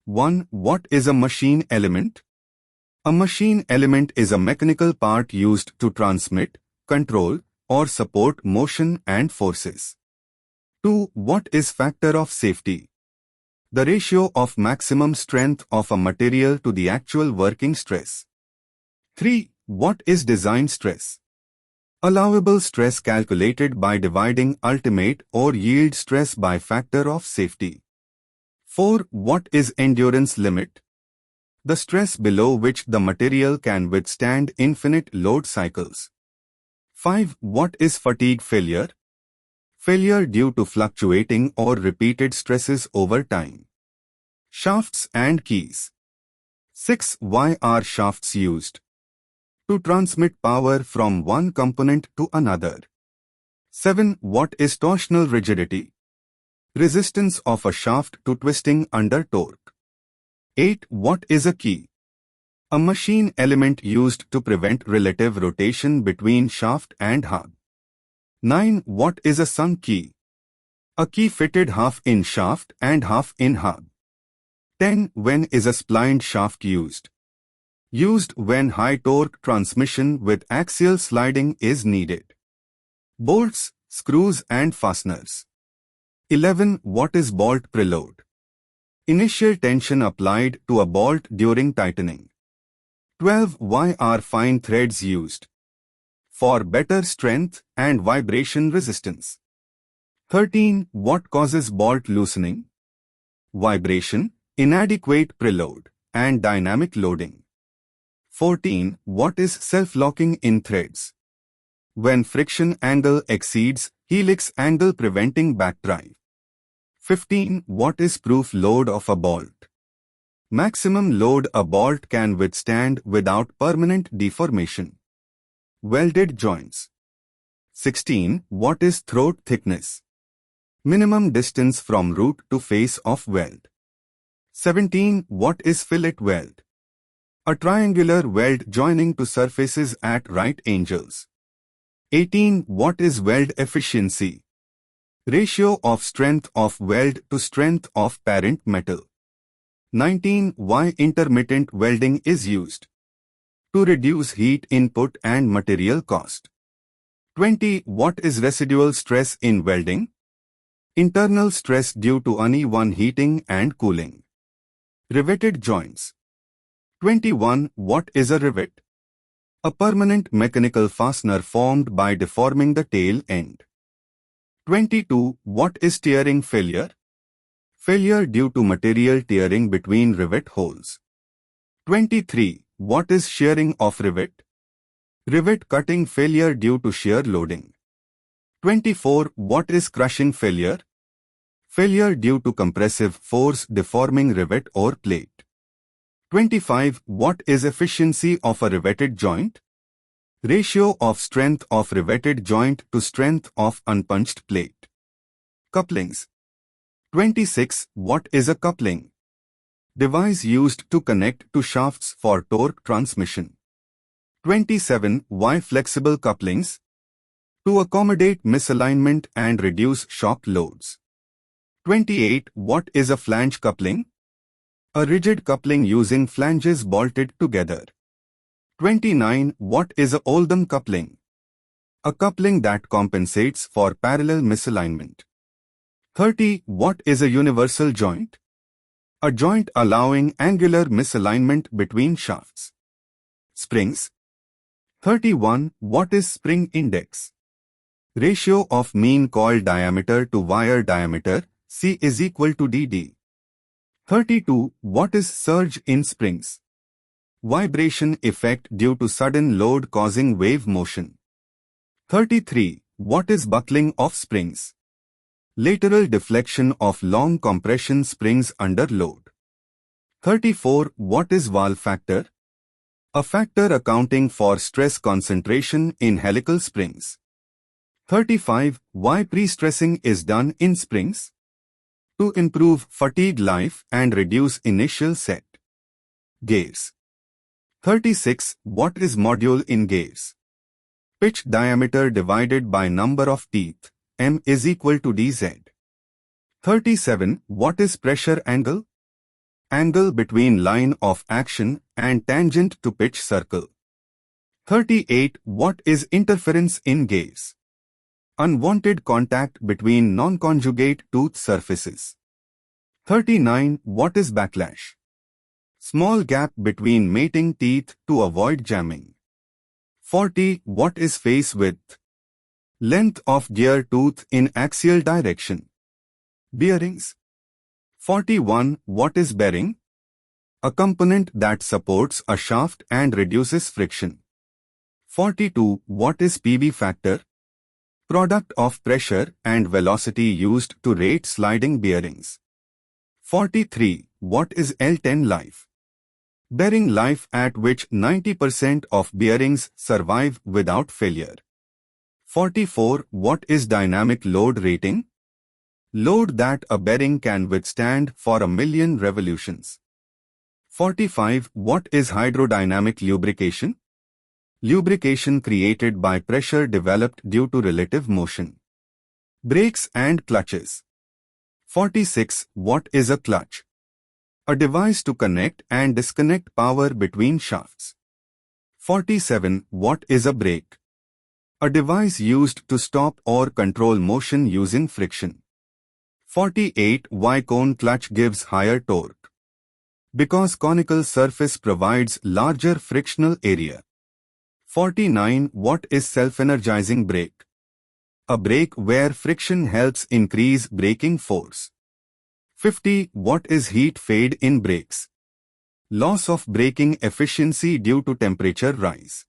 1. What is a machine element? A machine element is a mechanical part used to transmit, control, or support motion and forces. 2. What is factor of safety? The ratio of maximum strength of a material to the actual working stress. 3. What is design stress? Allowable stress calculated by dividing ultimate or yield stress by factor of safety. 4. What is endurance limit? The stress below which the material can withstand infinite load cycles. 5. What is fatigue failure? Failure due to fluctuating or repeated stresses over time. Shafts and keys. 6. Why are shafts used? To transmit power from one component to another. 7. What is torsional rigidity? Resistance of a shaft to twisting under torque. 8. What is a key? A machine element used to prevent relative rotation between shaft and hub. 9. What is a sunk key? A key fitted half in shaft and half in hub. 10. When is a splined shaft used? Used when high torque transmission with axial sliding is needed. Bolts, screws and fasteners. 11. What is bolt preload? Initial tension applied to a bolt during tightening. 12. Why are fine threads used? For better strength and vibration resistance. 13. What causes bolt loosening? Vibration, inadequate preload, and dynamic loading. 14. What is self-locking in threads? When friction angle exceeds helix angle preventing backdrive. 15. What is proof load of a bolt? Maximum load a bolt can withstand without permanent deformation. Welded joints. 16. What is throat thickness? Minimum distance from root to face of weld. 17. What is fillet weld? A triangular weld joining two surfaces at right angles. 18. What is weld efficiency? Ratio of strength of weld to strength of parent metal. 19. Why intermittent welding is used? To reduce heat input and material cost. 20. What is residual stress in welding? Internal stress due to uneven heating and cooling. Riveted joints. 21. What is a rivet? A permanent mechanical fastener formed by deforming the tail end. 22. What is tearing failure? Failure due to material tearing between rivet holes. 23. What is shearing of rivet? Rivet cutting failure due to shear loading. 24. What is crushing failure? Failure due to compressive force deforming rivet or plate. 25. What is efficiency of a riveted joint? Ratio of strength of riveted joint to strength of unpunched plate. Couplings. 26. What is a coupling? Device used to connect two shafts for torque transmission. 27. Why flexible couplings? To accommodate misalignment and reduce shock loads. 28. What is a flange coupling? A rigid coupling using flanges bolted together. 29. What is a Oldham coupling? A coupling that compensates for parallel misalignment. 30. What is a universal joint? A joint allowing angular misalignment between shafts. Springs. 31. What is spring index? Ratio of mean coil diameter to wire diameter, C is equal to DD. 32. What is surge in springs? Vibration effect due to sudden load causing wave motion. 33. What is buckling of springs? Lateral deflection of long compression springs under load. 34. What is Wahl factor? A factor accounting for stress concentration in helical springs. 35. Why pre-stressing is done in springs? To improve fatigue life and reduce initial set. Gears. 36. What is module in gears? Pitch diameter divided by number of teeth, M is equal to dz. 37. What is pressure angle? Angle between line of action and tangent to pitch circle. 38. What is interference in gaze? Unwanted contact between non-conjugate tooth surfaces. 39. What is backlash? Small gap between mating teeth to avoid jamming. 40. What is face width? Length of gear tooth in axial direction. Bearings. 41. What is bearing? A component that supports a shaft and reduces friction. 42. What is PV factor? Product of pressure and velocity used to rate sliding bearings. 43. What is L10 life? Bearing life at which 90% of bearings survive without failure. 44. What is dynamic load rating? Load that a bearing can withstand for 1,000,000 revolutions. 45. What is hydrodynamic lubrication? Lubrication created by pressure developed due to relative motion. Brakes and clutches. 46. What is a clutch? A device to connect and disconnect power between shafts. 47. What is a brake? A device used to stop or control motion using friction. 48. Why cone clutch gives higher torque? Because conical surface provides larger frictional area. 49. What is self-energizing brake? A brake where friction helps increase braking force. 50. What is heat fade in brakes? Loss of braking efficiency due to temperature rise.